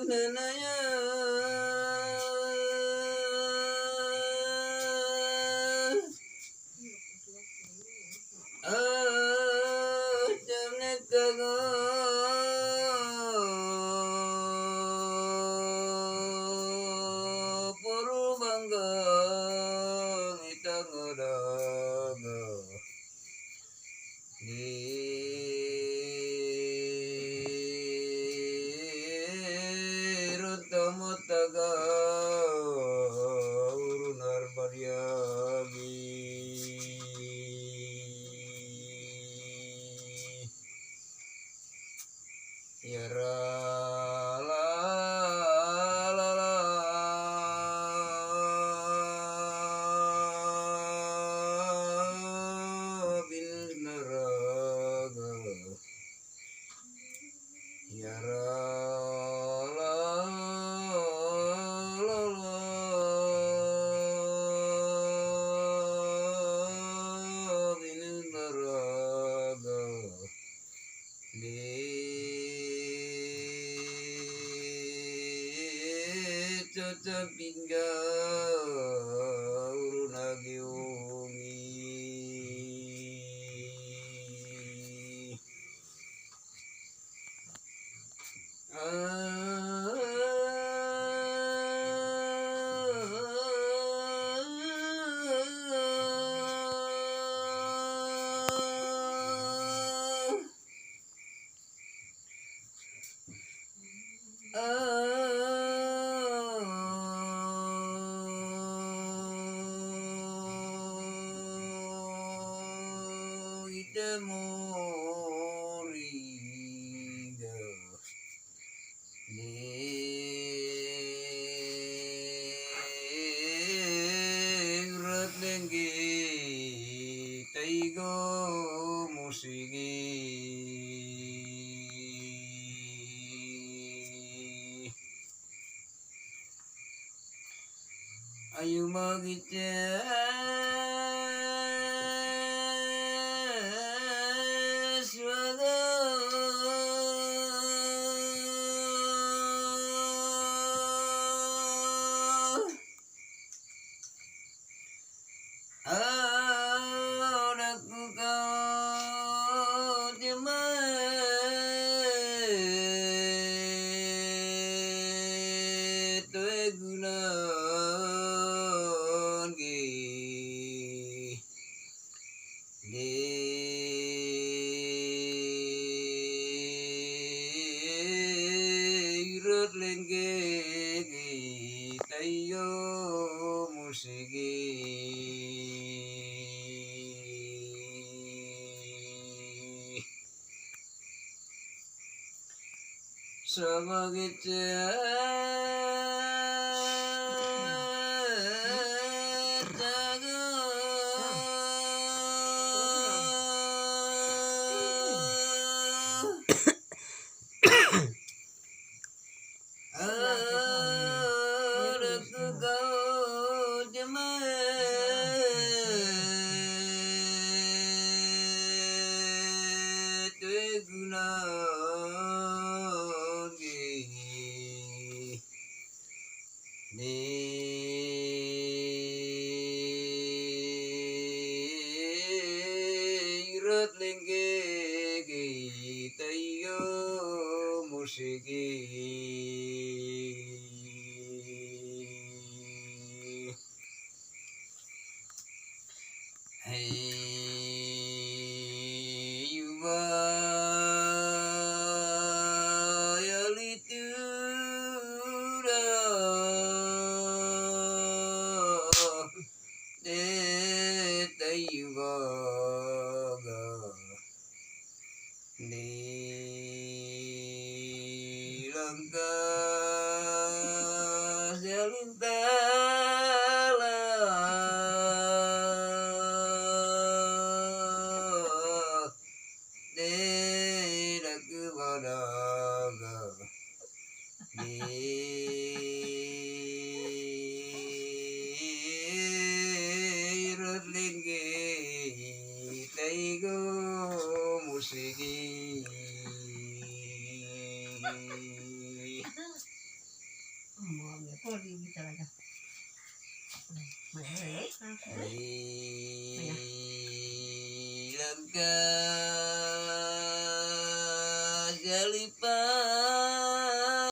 nanaya jamnekaga purubangga itangadaga Rutamataga urunar baryagi yara la la la bin naraga yara la la la bin naraga di caca pingga urunagi umi Moriga Negrat lengge taigo musigi ayu magice swaga anakku kau jemaat tue gunan Irat lengge tayo musigi sebagai Irat lengge tayo musigi hey yuba yalitura tayubaga di langka selintala tidak kepadaga irat linggi taigo musigi di talaga. Malay. Sri Lanka Jalipad